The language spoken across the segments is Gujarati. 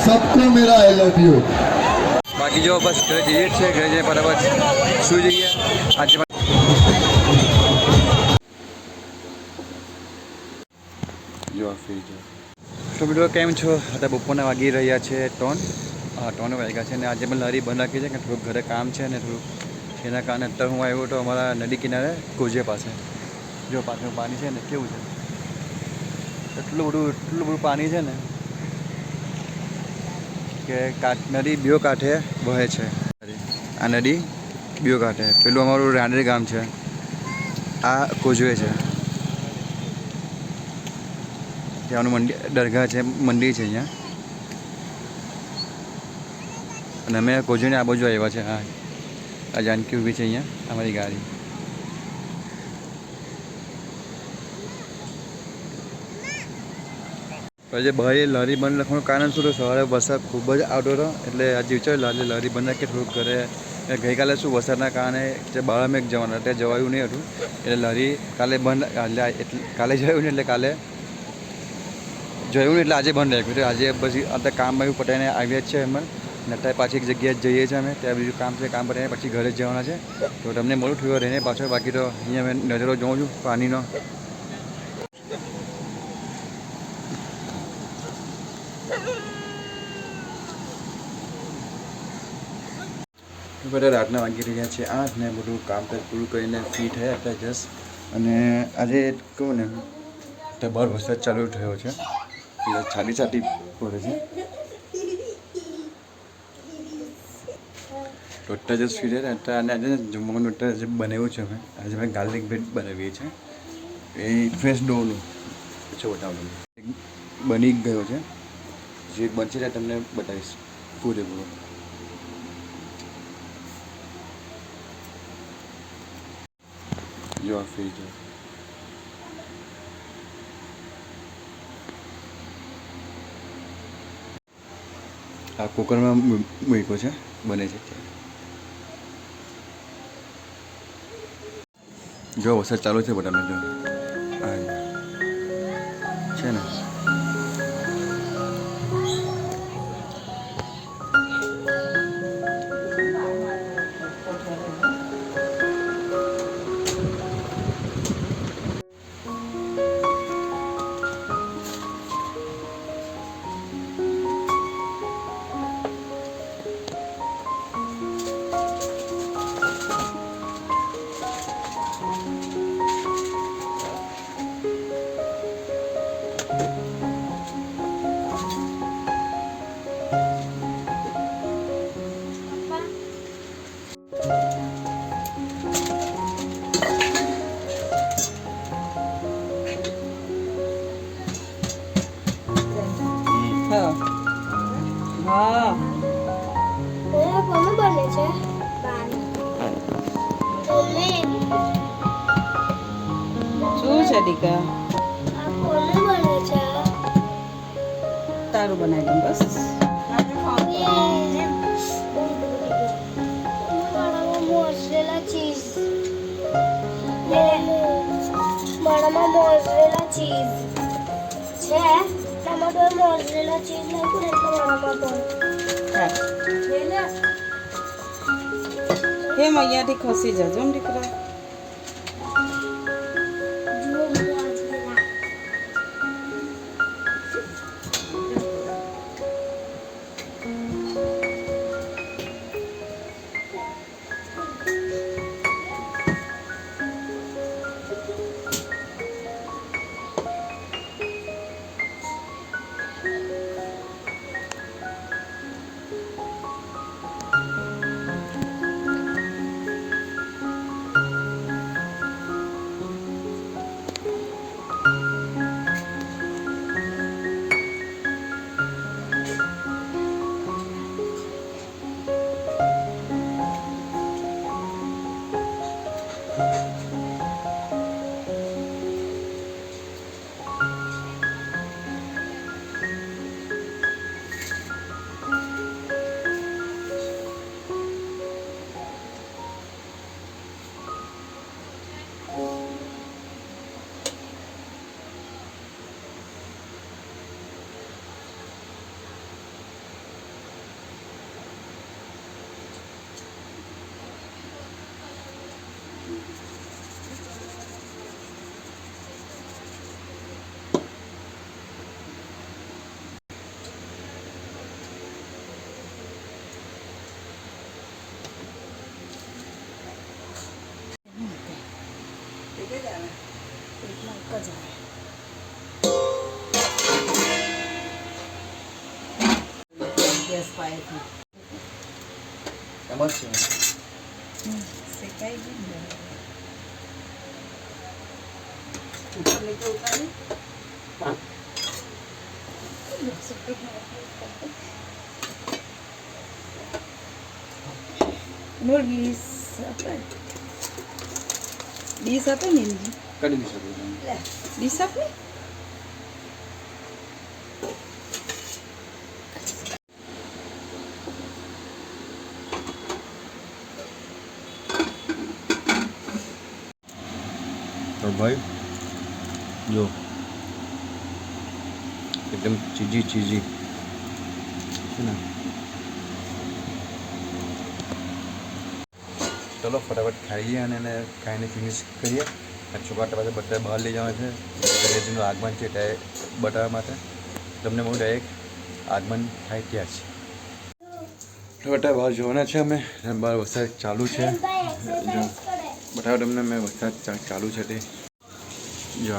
सबको मेरा आई लव यू। बाकी जो बस घरे જઈએ છે ઘરે જઈને ફટાફટ સુઈ જઈએ આજે જો ફ્રી જો તો વિડીયો કેમ છો અત્યારે બપોરના વાગી રહ્યા છે ત્રણ વાગ્યા છે અને આજે પણ લારી બંધ રાખી છે કે થોડુંક ઘરે કામ છે ને થોડુંક એના કારણે અત્યારે હું આવ્યો તો અમારા નદી કિનારે કોજે પાસે જો પાછળ પાણી છે ને કેવું છે એટલું બધું પાણી છે ને કે નદી બીઓ કાંઠે વહે છે આ નદી બીઓ કાંઠે પેલું અમારું રાંડેર ગામ છે આ કોજવે છે ત્યાંનું મંદિર દરગાહ છે મંદિર છે અહીંયા અને અમે કોજવેની આ બાજુ આવ્યા છે હા આ જાનકી ઊભી છે અહીંયા અમારી ગાડી પછી ભાઈ લારી બંધ રાખવાનું કારણ શું સવારે વરસાદ ખૂબ જ આવતો હતો એટલે આજે વિચાર્યું લારી બંધ રાખીએ થોડુંક ઘરે ગઈકાલે શું વરસાદના કારણે જે બહાર મેં જવાના ત્યાં જવાયું નહીં હતું એટલે લારી કાલે બંધ કાલે જયું ને એટલે કાલે જોયું ને એટલે આજે બંધ રાખ્યું આજે પછી અત્યારે કામ એવું પટાઈને આવ્યા જ છે એમ ને અત્યારે પાછી એક જગ્યાએ જઈએ છીએ અમે ત્યાં બીજું કામ છે કામ પટાઈને પછી ઘરે જ જવાના છે તો તમને મળું થયું રહીને પાછળ બાકી તો અહીંયા મેં નજરો જોઉં છું પાણીનો બધા રાતના વાગી રહ્યા છે 8 ને બધું કામ પૂરું કરીને ફ્રી થયા હતા જસ્ટ અને આજે કહું ને તો બહાર વરસાદ ચાલુ થયો છે એટલે છાટી પડે છે તો અત્યારે જસ્ટ ફ્રી થયા અને આજે જમવાનું અત્યારે બનાવ્યું છે આજે મેં ગાર્લિક બ્રેડ બનાવીએ છીએ એ ફ્રેશ ડોનું પછી બતાવું બની ગયો છે જે બનશે ત્યાં તમને બતાવીશ પૂરેપૂરું જો ફ્રી જો આ કુકરમાં મૂક્યો છે બને છે જો વરસાદ ચાલુ છે બધાને જો હા છે ને દીકા તારું બનાવી દઉં બસ મોઝરેલા ચીઝ મારામાં મોઝરેલા ચીઝ છે ટમાટો મોઝરેલા ચીઝ નાખ્યું એટલે મારામાં પણ કેમ અહીંયાથી ખસી જજો ને દીકરા ગેસ પાયેથી એમ જ છે. શેકાઈ ગયું ને ઉપર નીચે ઉતારી નૂડલ્સ આપણે ડીશ આપે ને એની કાઢી દીધું તમે. ડીશ આપે તો ભાઈ જો એકદમ ચીજી ચીજી છે ને. ચલો ફટાફટ ખાઈએ અને એને ખાઈને ફિનિશ કરીએ. અને છોકરા પાસે બધા બહાર લઈ જવાના છે. ગણેશજીનું આગમન છે એટલે બતાવવા માટે તમને બહુ ડાયરેક્ટ આગમન થાય ત્યાં છે. બધા બહાર જોવાના છે અમે. બહાર વરસાદ ચાલુ છે. જો બતાવો તમને મેં વરસાદ ચાલુ છે તે. જો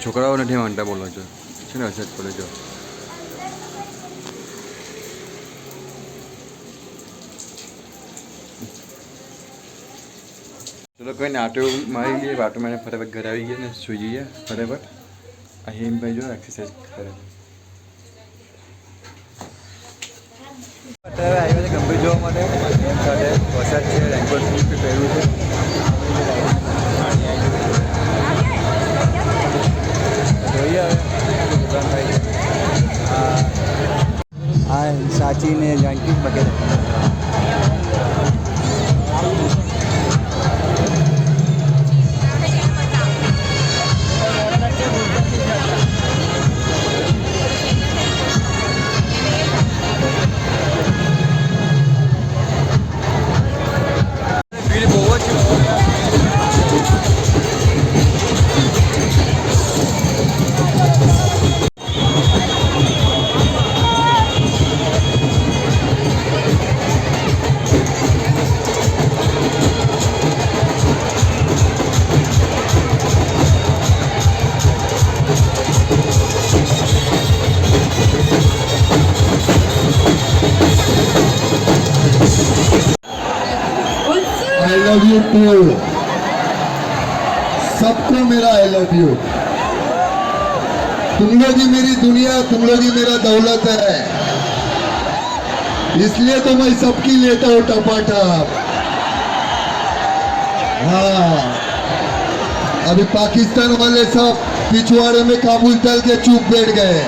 છોકરાઓ નથી માનતા બોલો છો છે ને વરસાદ પડે જો. ચલો કોઈ ને આટો મારી લઈએ. આટો મારીને ફટાફટ ઘરે આવી ગયા ને સુઈ જઈએ ફટાફટ. આ હિમભાઈ જો એક્સરસાઇઝ કરે. અત્યારે આવ્યા છે ગંભીર જોવા માટે. સાથે વરસાદ છે. રેનકોટ પહેર્યું છે. જોઈએ હવે આ સાચી ને જાનકી વગેરે. ભીડ બહુ જ છે. I love you too. सबको मेरा आई लव यू. तुम लोग ही मेरी दुनिया, तुम लोग ही मेरा दौलत है. इसलिए तो मैं सबकी लेता हूँ टपाटप. हाँ, अभी पाकिस्तान वाले सब पिछवाड़े में काबुल तल के चुप बैठ गए.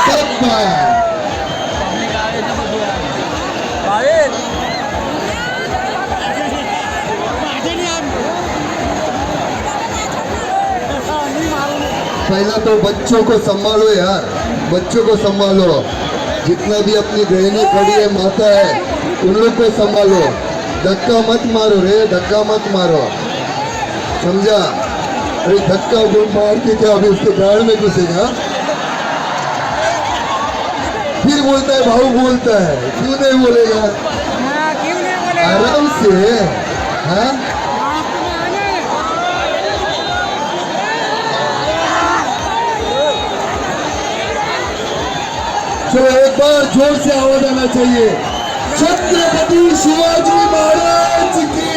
सब बात. पहला तो बच्चों को संभालो यार, बच्चों को संभालो. जितना भी अपनी बहनें खड़ी है, माता है, उन लोग को संभालो. धक्का मत मारो रे, धक्का मत मारो, समझा? अरे धक्का मार के क्या अभी उसके गाड़ में घुसेगा? फिर बोलता है भाऊ बोलता है. क्यों नहीं बोलेगा? आराम से. हाँ, चलो एक बार जोर से आवाज आना चाहिए. छत्रपति शिवाजी महाराज की.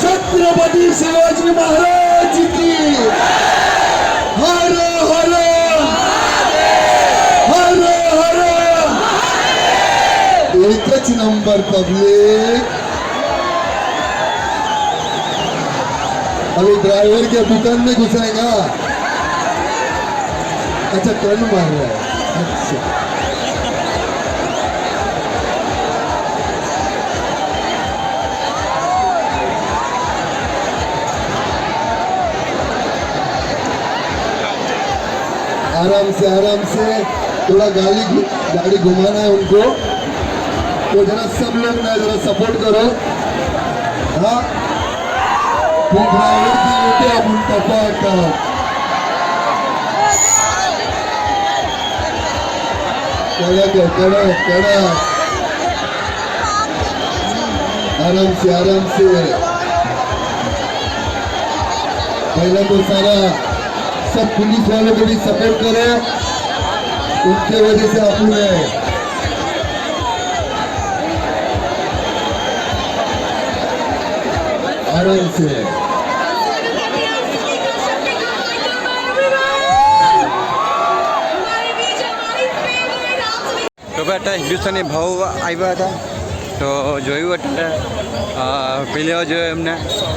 छत्रपति शिवाजी महाराज की. हर हर हर हर. एक नंबर पब्लिक. अभी ड्राइवर के दुकान में घुसाएगा. अच्छा टर्न मार रहा है. अच्छा, आराम से थोड़ा गाड़ी घुमाना है उनको. तो जरा सब लोग ना जरा सपोर्ट करो. हाँ, तुम ड्राइवर की लेते अब उन टपाटप. कड़क है, कड़क कड़क. आराम से पहला तो सारा सब पुलिस वालों को भी सपोर्ट करे, उनके वजह से अपन है। आराम से તો ભાઈ અત્યારે હિન્દુસ્તાની ભાવ આવ્યા હતા તો જોયું અત્યારે પહેલી વાર જોયું એમને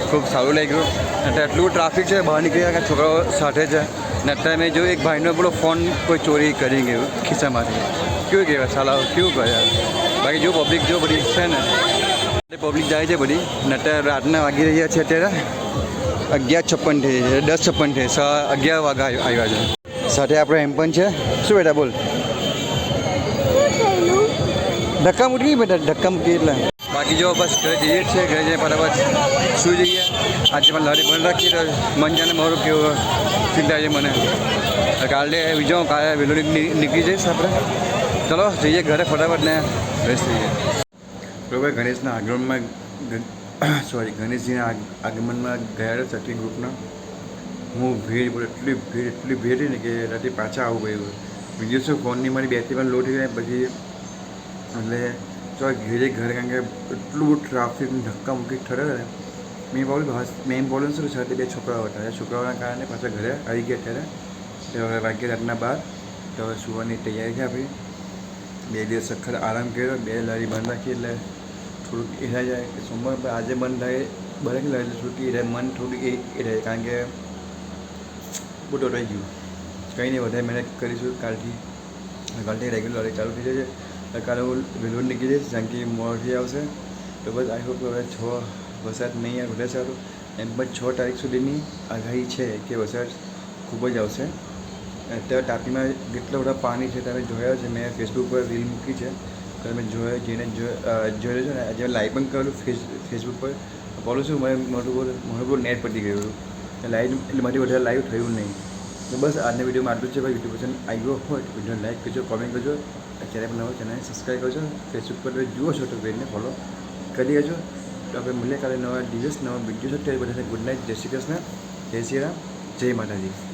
ખૂબ સારું લાગ્યું. એટલે એટલું ટ્રાફિક છે, બહાર નીકળી ગયા છોકરાઓ સાથે છે. ને અત્યારે મેં જોયું એક ભાઈનો પેલો ફોન કોઈ ચોરી કરી ગયું ખિસ્સામાંથી. કેવું કહેવાય સાલા કેવું કરે. બાકી જો પબ્લિક જો બધી છે ને એટલે પબ્લિક જાય છે બધી. ને અત્યારે રાતના વાગી રહ્યા છે અત્યારે 11:56 થઈ છે, 10:56 થઈ 11 વાગ્યા આવ્યા છે. સાથે આપણે એમ પણ છે. શું બેટા બોલ? ધક્કા મૂકી બેટા, ધક્કા મૂકી એટલે બાકી જો બસ ઘરે જઈએ જ છે. ઘરે જઈએ ફટાફટ સુઈ જઈએ. આજે પણ લારી બંધ રાખી તો મન જાણે મારું કેવું ચિંતા છે મને. કાલે બીજો કાલે વહેલું નીકળી જઈશ આપણે. ચલો જઈએ ઘરે ફટાફટ ને ફ્રેશ થઈએ. બરાબર ગણેશના આગમનમાં ગણેશજીના આગમનમાં ગયા સર્ટી ગ્રુપના હું ભીડ બોલ એટલી ભીડ ને કે રાતે પાછા આવું ગયું. બીજું શું ફોનની મારી બેટરી પણ લો થઈ ગઈ પછી એટલે જો ઘરે કારણ કે એટલું બધું ટ્રાફિક ધક્કા મૂકી ઠરે ને મેઇન પ્રોબ્લેમ શું સાથે 2 છોકરાઓ હતા. એ છોકરાઓના કારણે પાછા ઘરે આવી ગયા અત્યારે. તો હવે વાગ્યા રાતના 12. તો હવે સુવાની તૈયારી છે આપણી. 2 દિવસ સખત આરામ કર્યો. 2 લારી બંધ રાખી એટલે થોડુંક એ થઈ જાય કે સોમવાર પર આજે બંધ થાય બરાબર લાગે એટલે થોડુંક એ રહે મન થોડુંક એ રહે કારણ કે બહુ ટોટાઈ ગયું. કંઈ નહીં વધારે મહેનત કરીશું કાલથી રેગ્યુલર લારી ચાલુ થઈ જશે. કાલે હું વહેલું નીકળી જઈશ કારણ કે મોડી આવશે. તો બસ આઈ હોપ હવે 6 વરસાદ નહીં આવે વધારે સારું. એમ પણ 6 તારીખ સુધીની આગાહી છે કે વરસાદ ખૂબ જ આવશે. અત્યારે તાપીમાં કેટલા બધા પાણી છે તમે જોયા છે. મેં ફેસબુક પર રીલ મૂકી છે તમે જોઈ લેજો ને. આજે લાઈવ પણ કરેલું ફેસબુક પર. બોલું છું મારું બહુ નેટ પતી ગયું લાઈવ એટલે મારી વધારે લાઈવ થયું નહીં. તો બસ આજના વિડીયોમાં આટલું જ છે. ભાઈ યુટ્યુબ પસંદ આવ્યો હોય તો વિડીયો લાઈક કરજો, કોમેન્ટ કરજો. અત્યારે પણ નવો ચેનલ સબસ્ક્રાઈબ કરજો. ફેસબુક પર જુઓ છો તો પેજને ફોલો કરી દેજો. તો આપણે મળીએ કાલે નવા દિવસ નવા વિડીયો છે. ત્યારે બધાને ગુડ નાઇટ, જય શ્રી કૃષ્ણ, જય શ્રી રામ, જય માતાજી.